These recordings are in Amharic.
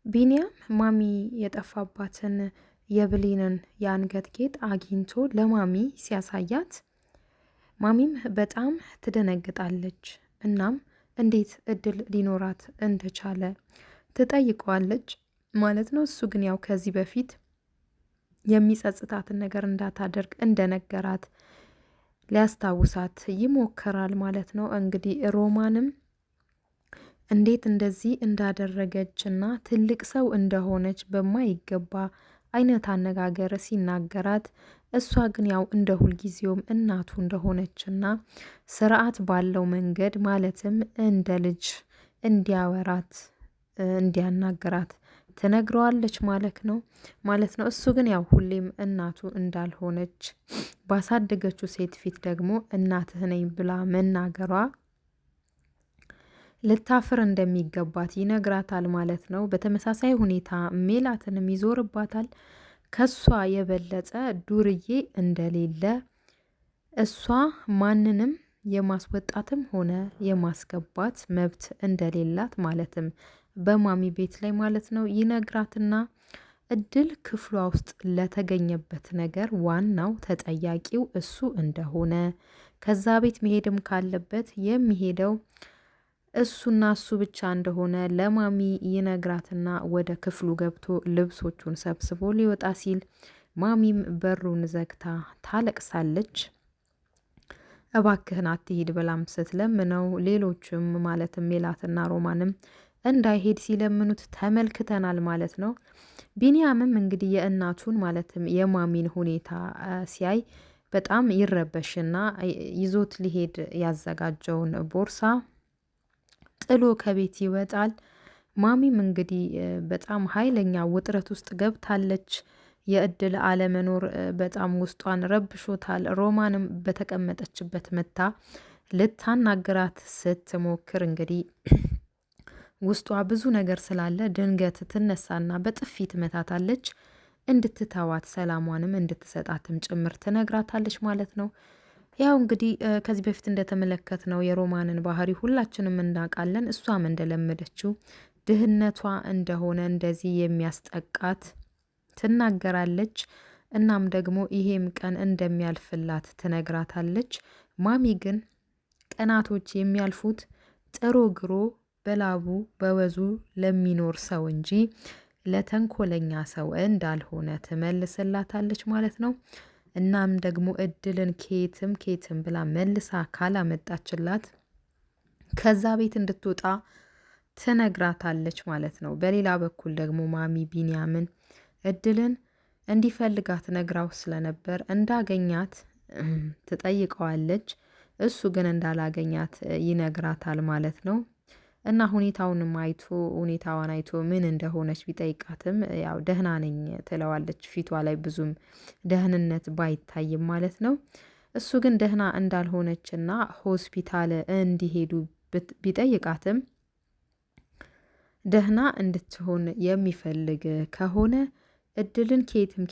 ቢኒያም ማሚ የጠፋባትን የብሌንን የአንገት ጌጥ አግኝቶ ለማሚ ሲያሳያት ማሚም በጣም ትደነግጣለች። እናም እንዴት እድል ሊኖራት እንደቻለ ትጠይቀዋለች ማለት ነው። እሱ ግን ያው ከዚህ በፊት የሚጸጽታትን ነገር እንዳታደርግ እንደነገራት ሊያስታውሳት ይሞክራል ማለት ነው። እንግዲህ ሮማንም እንዴት እንደዚህ እንዳደረገችና ትልቅ ሰው እንደሆነች በማይገባ አይነት አነጋገር ሲናገራት፣ እሷ ግን ያው እንደ ሁልጊዜውም እናቱ እንደሆነችና ስርዓት ባለው መንገድ ማለትም እንደ ልጅ እንዲያወራት እንዲያናገራት ትነግረዋለች ማለት ነው። እሱ ግን ያው ሁሌም እናቱ እንዳልሆነች ባሳደገችው ሴት ፊት ደግሞ እናትህ ነኝ ብላ መናገሯ ልታፍር እንደሚገባት ይነግራታል ማለት ነው። በተመሳሳይ ሁኔታ ሜላትንም ይዞርባታል። ከሷ የበለጠ ዱርዬ እንደሌለ እሷ ማንንም የማስወጣትም ሆነ የማስገባት መብት እንደሌላት ማለትም በማሚ ቤት ላይ ማለት ነው ይነግራትና እድል ክፍሏ ውስጥ ለተገኘበት ነገር ዋናው ተጠያቂው እሱ እንደሆነ ከዛ ቤት መሄድም ካለበት የሚሄደው እሱና እሱ ብቻ እንደሆነ ለማሚ ይነግራትና ወደ ክፍሉ ገብቶ ልብሶቹን ሰብስቦ ሊወጣ ሲል ማሚም በሩን ዘግታ ታለቅሳለች። እባክህን አትሂድ ብላም ስትለምነው ሌሎችም ማለትም ሜላትና ሮማንም እንዳይሄድ ሲለምኑት ተመልክተናል ማለት ነው። ቢንያምም እንግዲህ የእናቱን ማለትም የማሚን ሁኔታ ሲያይ በጣም ይረበሽና ይዞት ሊሄድ ያዘጋጀውን ቦርሳ ጥሎ ከቤት ይወጣል። ማሚም እንግዲህ በጣም ኃይለኛ ውጥረት ውስጥ ገብታለች። የእድል አለመኖር በጣም ውስጧን ረብሾታል። ሮማንም በተቀመጠችበት መታ ልታናግራት ስትሞክር እንግዲህ ውስጧ ብዙ ነገር ስላለ ድንገት ትነሳና በጥፊ ትመታታለች። እንድትተዋት ሰላሟንም እንድትሰጣትም ጭምር ትነግራታለች ማለት ነው። ያው እንግዲህ ከዚህ በፊት እንደተመለከትነው የሮማንን ባህሪ ሁላችንም እናውቃለን። እሷም እንደለመደችው ድህነቷ እንደሆነ እንደዚህ የሚያስጠቃት ትናገራለች። እናም ደግሞ ይሄም ቀን እንደሚያልፍላት ትነግራታለች። ማሚ ግን ቀናቶች የሚያልፉት ጥሮ ግሮ በላቡ በወዙ ለሚኖር ሰው እንጂ ለተንኮለኛ ሰው እንዳልሆነ ትመልስላታለች ማለት ነው። እናም ደግሞ እድልን ኬትም ብላ መልሳ ካላመጣችላት ከዛ ቤት እንድትወጣ ትነግራታለች ማለት ነው። በሌላ በኩል ደግሞ ማሚ ቢንያምን እድልን እንዲፈልጋት ነግራው ስለነበር እንዳገኛት ትጠይቀዋለች። እሱ ግን እንዳላገኛት ይነግራታል ማለት ነው። እና ሁኔታዋን አይቶ ምን እንደሆነች ቢጠይቃትም ያው ደህና ነኝ ትለዋለች። ፊቷ ላይ ብዙም ደህንነት ባይታይም ማለት ነው። እሱ ግን ደህና እንዳልሆነችና ሆስፒታል እንዲሄዱ ቢጠይቃትም ደህና እንድትሆን የሚፈልግ ከሆነ እድልን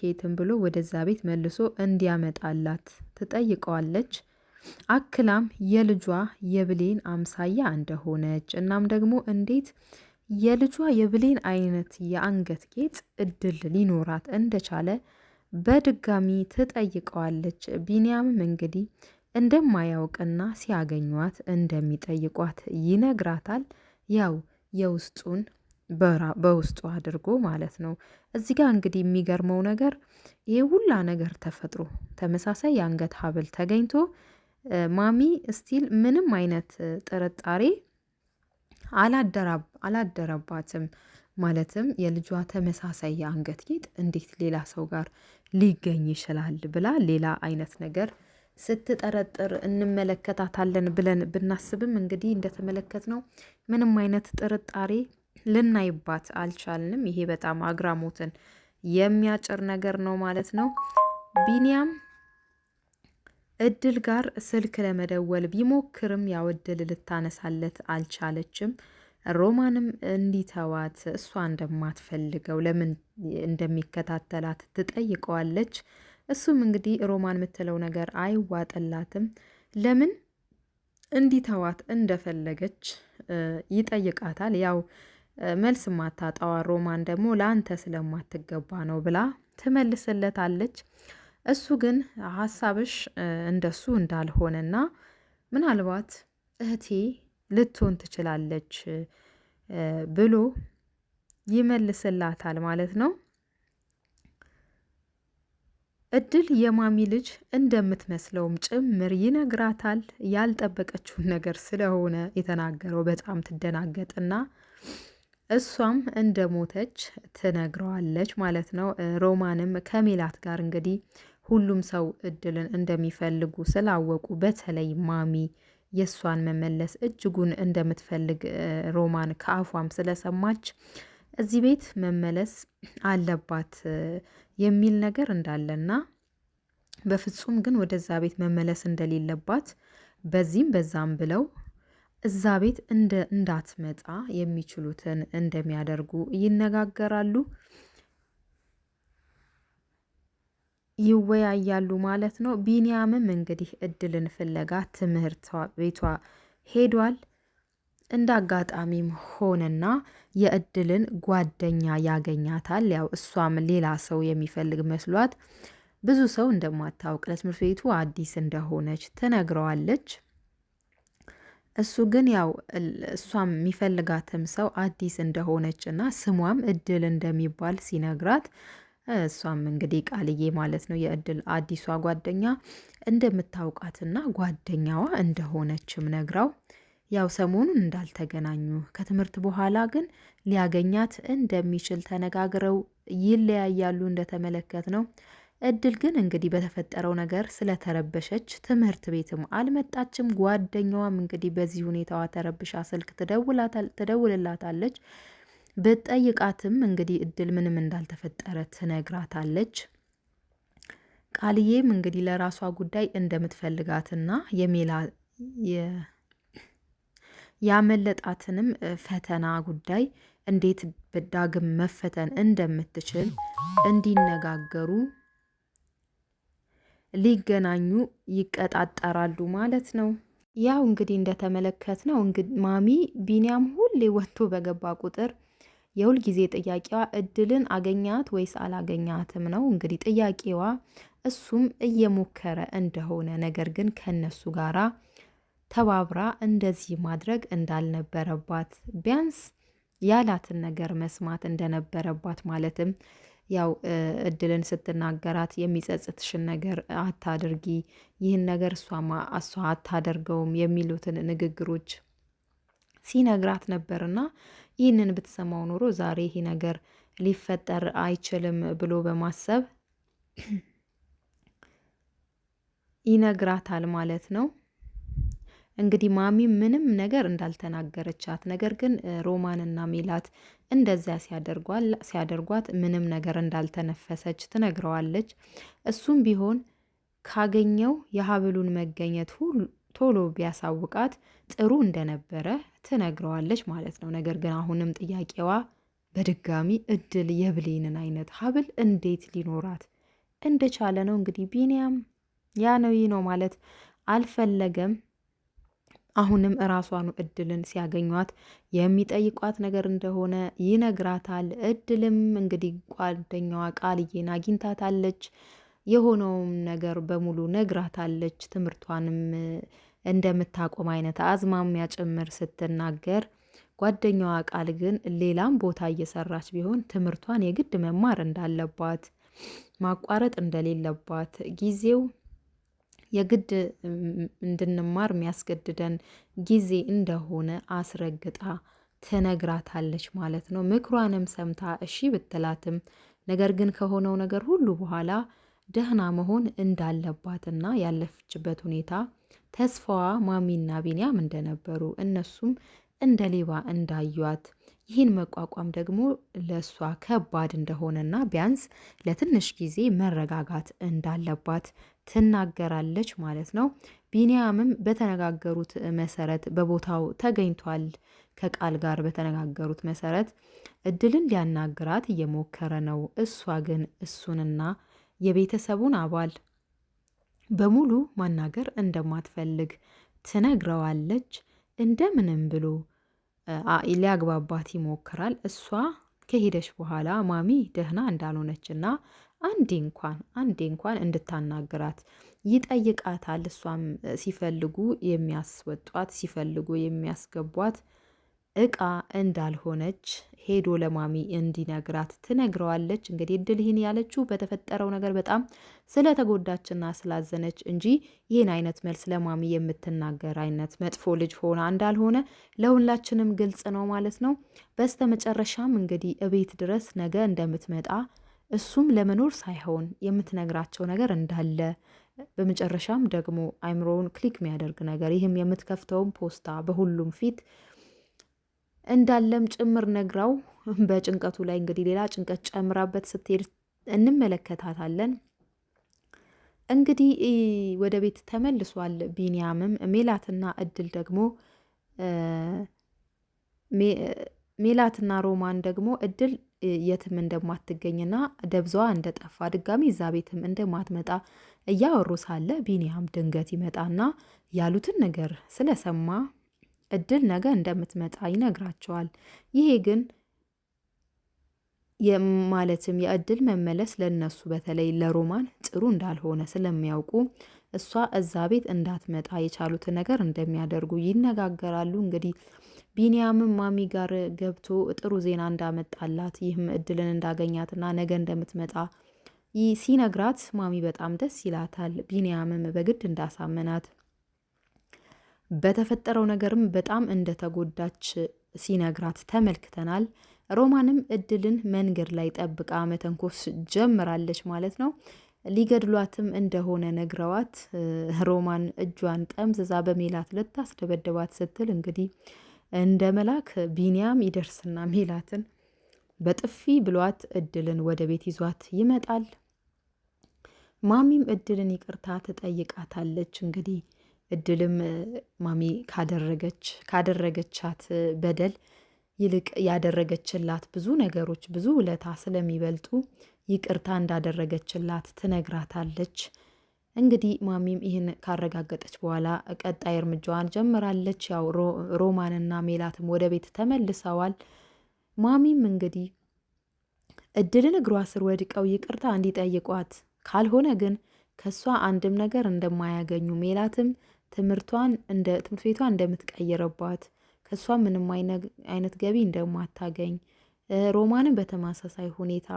ኬትም ብሎ ወደዛ ቤት መልሶ እንዲያመጣላት ትጠይቀዋለች። አክላም የልጇ የብሌን አምሳያ እንደሆነች እናም ደግሞ እንዴት የልጇ የብሌን አይነት የአንገት ጌጥ እድል ሊኖራት እንደቻለ በድጋሚ ትጠይቀዋለች። ቢንያምም እንግዲህ እንደማያውቅና ሲያገኟት እንደሚጠይቋት ይነግራታል። ያው የውስጡን በውስጡ አድርጎ ማለት ነው። እዚህ ጋር እንግዲህ የሚገርመው ነገር ይህ ሁላ ነገር ተፈጥሮ ተመሳሳይ የአንገት ሀብል ተገኝቶ ማሚ ስቲል ምንም አይነት ጥርጣሬ አላደረባትም። ማለትም የልጇ ተመሳሳይ የአንገት ጌጥ እንዴት ሌላ ሰው ጋር ሊገኝ ይችላል ብላ ሌላ አይነት ነገር ስትጠረጥር እንመለከታታለን ብለን ብናስብም እንግዲህ እንደተመለከትነው ምንም አይነት ጥርጣሬ ልናይባት አልቻልንም። ይሄ በጣም አግራሞትን የሚያጭር ነገር ነው ማለት ነው። ቢንያም እድል ጋር ስልክ ለመደወል ቢሞክርም ያው እድል ልታነሳለት አልቻለችም። ሮማንም እንዲተዋት እሷ እንደማትፈልገው ለምን እንደሚከታተላት ትጠይቀዋለች። እሱም እንግዲህ ሮማን የምትለው ነገር አይዋጥላትም። ለምን እንዲተዋት እንደፈለገች ይጠይቃታል። ያው መልስ ማታጣዋ ሮማን ደግሞ ለአንተ ስለማትገባ ነው ብላ ትመልስለታለች። እሱ ግን ሀሳብሽ እንደሱ እንዳልሆነና ምናልባት እህቴ ልትሆን ትችላለች ብሎ ይመልስላታል ማለት ነው። እድል የማሚ ልጅ እንደምትመስለውም ጭምር ይነግራታል። ያልጠበቀችውን ነገር ስለሆነ የተናገረው በጣም ትደናገጥና እሷም እንደሞተች ትነግረዋለች ማለት ነው። ሮማንም ከሜላት ጋር እንግዲህ ሁሉም ሰው እድልን እንደሚፈልጉ ስላወቁ በተለይ ማሚ የእሷን መመለስ እጅጉን እንደምትፈልግ ሮማን ከአፏም ስለሰማች እዚህ ቤት መመለስ አለባት የሚል ነገር እንዳለና በፍጹም ግን ወደዛ ቤት መመለስ እንደሌለባት በዚህም በዛም ብለው እዛ ቤት እንዳትመጣ የሚችሉትን እንደሚያደርጉ ይነጋገራሉ፣ ይወያያሉ ማለት ነው። ቢንያምም እንግዲህ እድልን ፍለጋ ትምህርት ቤቷ ሄዷል። እንደ አጋጣሚም ሆነና የእድልን ጓደኛ ያገኛታል። ያው እሷም ሌላ ሰው የሚፈልግ መስሏት ብዙ ሰው እንደማታውቅ ለትምህርት ቤቱ አዲስ እንደሆነች ትነግረዋለች። እሱ ግን ያው እሷም የሚፈልጋትም ሰው አዲስ እንደሆነች እና ስሟም እድል እንደሚባል ሲነግራት እሷም እንግዲህ ቃልዬ ማለት ነው የእድል አዲሷ ጓደኛ እንደምታውቃትና ጓደኛዋ እንደሆነችም ነግራው ያው ሰሞኑን እንዳልተገናኙ ከትምህርት በኋላ ግን ሊያገኛት እንደሚችል ተነጋግረው ይለያያሉ። እንደተመለከት ነው። እድል ግን እንግዲህ በተፈጠረው ነገር ስለተረበሸች ትምህርት ቤትም አልመጣችም። ጓደኛዋም እንግዲህ በዚህ ሁኔታዋ ተረብሻ ስልክ ትደውልላታለች። ብትጠይቃትም እንግዲህ እድል ምንም እንዳልተፈጠረ ትነግራታለች። ቃልዬም እንግዲህ ለራሷ ጉዳይ እንደምትፈልጋትና ያመለጣትንም ፈተና ጉዳይ እንዴት በዳግም መፈተን እንደምትችል እንዲነጋገሩ ሊገናኙ ይቀጣጠራሉ ማለት ነው። ያው እንግዲህ እንደተመለከት ነው ማሚ ቢንያም ሁሌ ወጥቶ በገባ ቁጥር የሁል ጊዜ ጥያቄዋ እድልን አገኛት ወይስ አላገኛትም ነው። እንግዲህ ጥያቄዋ እሱም እየሞከረ እንደሆነ ነገር ግን ከነሱ ጋራ ተባብራ እንደዚህ ማድረግ እንዳልነበረባት ቢያንስ ያላትን ነገር መስማት እንደነበረባት ማለትም ያው እድልን ስትናገራት የሚጸጽትሽን ነገር አታድርጊ፣ ይህን ነገር እሷ አታደርገውም የሚሉትን ንግግሮች ሲነግራት ነበርና ይህንን ብትሰማው ኖሮ ዛሬ ይሄ ነገር ሊፈጠር አይችልም ብሎ በማሰብ ይነግራታል ማለት ነው። እንግዲህ ማሚ ምንም ነገር እንዳልተናገረቻት ነገር ግን ሮማንና ሜላት እንደዚያ ሲያደርጓት ምንም ነገር እንዳልተነፈሰች ትነግረዋለች። እሱም ቢሆን ካገኘው የሀብሉን መገኘት ቶሎ ቢያሳውቃት ጥሩ እንደነበረ ትነግረዋለች ማለት ነው። ነገር ግን አሁንም ጥያቄዋ በድጋሚ እድል የብሌንን አይነት ሀብል እንዴት ሊኖራት እንደቻለ ነው። እንግዲህ ቢንያም ያ ነው ይህ ነው ማለት አልፈለገም። አሁንም እራሷኑ እድልን ሲያገኟት የሚጠይቋት ነገር እንደሆነ ይነግራታል። እድልም እንግዲህ ጓደኛዋ ቃልዬን አግኝታታለች። የሆነውም ነገር በሙሉ ነግራታለች። ትምህርቷንም እንደምታቆም አይነት አዝማሚያ ጭምር ስትናገር ጓደኛዋ ቃል ግን ሌላም ቦታ እየሰራች ቢሆን ትምህርቷን የግድ መማር እንዳለባት ማቋረጥ እንደሌለባት ጊዜው የግድ እንድንማር የሚያስገድደን ጊዜ እንደሆነ አስረግጣ ትነግራታለች ማለት ነው። ምክሯንም ሰምታ እሺ ብትላትም ነገር ግን ከሆነው ነገር ሁሉ በኋላ ደህና መሆን እንዳለባትና ያለፈችበት ሁኔታ ተስፋዋ ማሚና ቢንያም እንደነበሩ እነሱም እንደ ሌባ እንዳዩት ይህን መቋቋም ደግሞ ለእሷ ከባድ እንደሆነና ቢያንስ ለትንሽ ጊዜ መረጋጋት እንዳለባት ትናገራለች ማለት ነው። ቢንያምም በተነጋገሩት መሰረት በቦታው ተገኝቷል። ከቃል ጋር በተነጋገሩት መሰረት እድልን ሊያናግራት እየሞከረ ነው። እሷ ግን እሱንና የቤተሰቡን አባል በሙሉ ማናገር እንደማትፈልግ ትነግረዋለች። እንደምንም ብሎ ሊያግባባት ይሞክራል። እሷ ከሄደች በኋላ ማሚ ደህና እንዳልሆነችና አንዴ እንኳን እንድታናግራት ይጠይቃታል። እሷም ሲፈልጉ የሚያስወጧት ሲፈልጉ የሚያስገቧት እቃ እንዳልሆነች ሄዶ ለማሚ እንዲነግራት ትነግረዋለች። እንግዲህ እድል ይህን ያለችው በተፈጠረው ነገር በጣም ስለተጎዳችና ስላዘነች እንጂ ይህን አይነት መልስ ለማሚ የምትናገር አይነት መጥፎ ልጅ ሆና እንዳልሆነ ለሁላችንም ግልጽ ነው ማለት ነው። በስተ መጨረሻም እንግዲህ እቤት ድረስ ነገ እንደምትመጣ እሱም ለመኖር ሳይሆን የምትነግራቸው ነገር እንዳለ በመጨረሻም ደግሞ አይምሮውን ክሊክ የሚያደርግ ነገር ይህም የምትከፍተውን ፖስታ በሁሉም ፊት እንዳለም ጭምር ነግራው በጭንቀቱ ላይ እንግዲህ ሌላ ጭንቀት ጨምራበት ስትሄድ እንመለከታታለን። እንግዲህ ወደ ቤት ተመልሷል ቢንያምም። ሜላትና እድል ደግሞ ሜላትና ሮማን ደግሞ እድል የትም እንደማትገኝና ደብዛዋ እንደጠፋ ድጋሚ እዛ ቤትም እንደማትመጣ እያወሩ ሳለ ቢንያም ድንገት ይመጣና ያሉትን ነገር ስለሰማ እድል ነገ እንደምትመጣ ይነግራቸዋል። ይሄ ግን ማለትም የእድል መመለስ ለነሱ በተለይ ለሮማን ጥሩ እንዳልሆነ ስለሚያውቁ እሷ እዛ ቤት እንዳትመጣ የቻሉትን ነገር እንደሚያደርጉ ይነጋገራሉ። እንግዲህ ቢንያምም ማሚ ጋር ገብቶ ጥሩ ዜና እንዳመጣላት ይህም እድልን እንዳገኛትና ነገ እንደምትመጣ ሲነግራት ማሚ በጣም ደስ ይላታል። ቢንያምም በግድ እንዳሳመናት በተፈጠረው ነገርም በጣም እንደተጎዳች ሲነግራት ተመልክተናል። ሮማንም እድልን መንገድ ላይ ጠብቃ መተንኮስ ጀምራለች ማለት ነው። ሊገድሏትም እንደሆነ ነግረዋት ሮማን እጇን ጠምዝዛ በሜላት ልታስደበድባት ስትል እንግዲህ እንደ መላክ ቢንያም ይደርስና ሜላትን በጥፊ ብሏት እድልን ወደ ቤት ይዟት ይመጣል። ማሚም እድልን ይቅርታ ትጠይቃታለች። እንግዲህ እድልም ማሚ ካደረገቻት በደል ይልቅ ያደረገችላት ብዙ ነገሮች ብዙ ውለታ ስለሚበልጡ ይቅርታ እንዳደረገችላት ትነግራታለች። እንግዲህ ማሚም ይህን ካረጋገጠች በኋላ ቀጣይ እርምጃዋን ጀምራለች። ያው ሮማንና ሜላትም ወደ ቤት ተመልሰዋል። ማሚም እንግዲህ እድልን እግሯ ስር ወድቀው ይቅርታ እንዲጠይቋት ካልሆነ ግን ከሷ አንድም ነገር እንደማያገኙ ሜላትም ትምህርት ቤቷ እንደምትቀይረባት ከሷ ምንም አይነት ገቢ እንደማታገኝ ሮማንን በተመሳሳይ ሁኔታ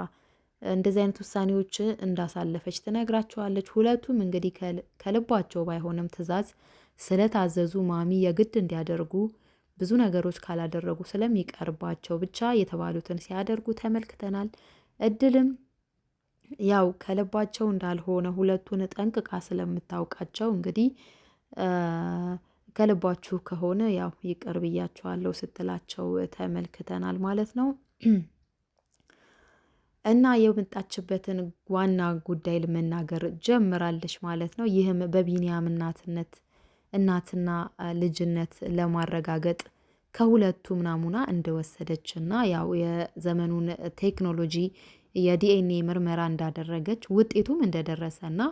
እንደዚህ አይነት ውሳኔዎች እንዳሳለፈች ትነግራቸዋለች። ሁለቱም እንግዲህ ከልባቸው ባይሆንም ትዕዛዝ ስለታዘዙ ማሚ የግድ እንዲያደርጉ ብዙ ነገሮች ካላደረጉ ስለሚቀርባቸው ብቻ የተባሉትን ሲያደርጉ ተመልክተናል። እድልም ያው ከልባቸው እንዳልሆነ ሁለቱን ጠንቅቃ ስለምታውቃቸው እንግዲህ ከልባችሁ ከሆነ ያው ይቅር ብያቸዋለሁ ስትላቸው ተመልክተናል ማለት ነው። እና የመጣችበትን ዋና ጉዳይ ለመናገር ጀምራለች ማለት ነው። ይህም በቢንያም እናትና ልጅነት ለማረጋገጥ ከሁለቱም ናሙና እንደወሰደች እና ያው የዘመኑን ቴክኖሎጂ የዲኤንኤ ምርመራ እንዳደረገች ውጤቱም እንደደረሰ እና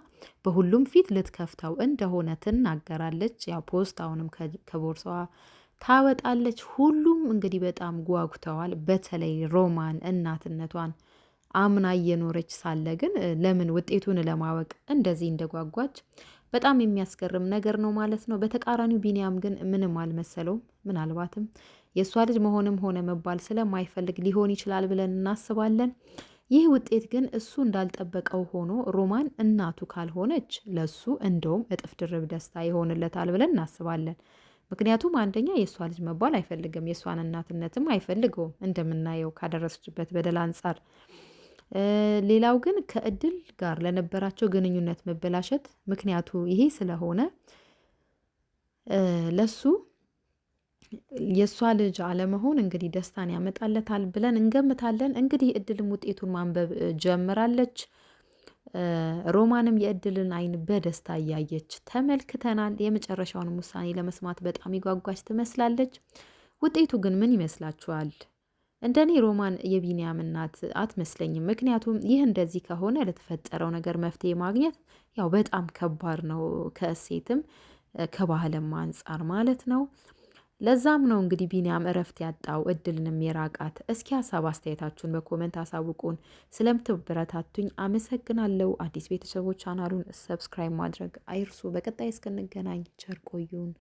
በሁሉም ፊት ልትከፍተው እንደሆነ ትናገራለች። ያው ፖስታውንም ከቦርሳዋ ታወጣለች። ሁሉም እንግዲህ በጣም ጓጉተዋል። በተለይ ሮማን እናትነቷን አምና እየኖረች ሳለ ግን ለምን ውጤቱን ለማወቅ እንደዚህ እንደጓጓች በጣም የሚያስገርም ነገር ነው ማለት ነው። በተቃራኒው ቢንያም ግን ምንም አልመሰለውም። ምናልባትም የእሷ ልጅ መሆንም ሆነ መባል ስለማይፈልግ ሊሆን ይችላል ብለን እናስባለን። ይህ ውጤት ግን እሱ እንዳልጠበቀው ሆኖ ሮማን እናቱ ካልሆነች ለሱ እንደውም እጥፍ ድርብ ደስታ ይሆንለታል ብለን እናስባለን። ምክንያቱም አንደኛ የእሷ ልጅ መባል አይፈልግም፣ የእሷን እናትነትም አይፈልገውም እንደምናየው ካደረሰችበት በደል አንጻር። ሌላው ግን ከእድል ጋር ለነበራቸው ግንኙነት መበላሸት ምክንያቱ ይሄ ስለሆነ ለሱ የእሷ ልጅ አለመሆን እንግዲህ ደስታን ያመጣለታል ብለን እንገምታለን። እንግዲህ እድልም ውጤቱን ማንበብ ጀምራለች። ሮማንም የእድልን አይን በደስታ እያየች ተመልክተናል። የመጨረሻውንም ውሳኔ ለመስማት በጣም ይጓጓች ትመስላለች። ውጤቱ ግን ምን ይመስላችኋል? እንደኔ ሮማን የቢንያም እናት አትመስለኝም። ምክንያቱም ይህ እንደዚህ ከሆነ ለተፈጠረው ነገር መፍትሄ ማግኘት ያው በጣም ከባድ ነው፣ ከእሴትም ከባህልም አንጻር ማለት ነው። ለዛም ነው እንግዲህ ቢኒያም እረፍት ያጣው እድልንም የራቃት። እስኪ ሀሳብ አስተያየታችሁን በኮመንት አሳውቁን። ስለምትበረታቱኝ አመሰግናለሁ። አዲስ ቤተሰቦች ቻናሉን ሰብስክራይብ ማድረግ አይርሱ። በቀጣይ እስክንገናኝ ቸር ቆዩን።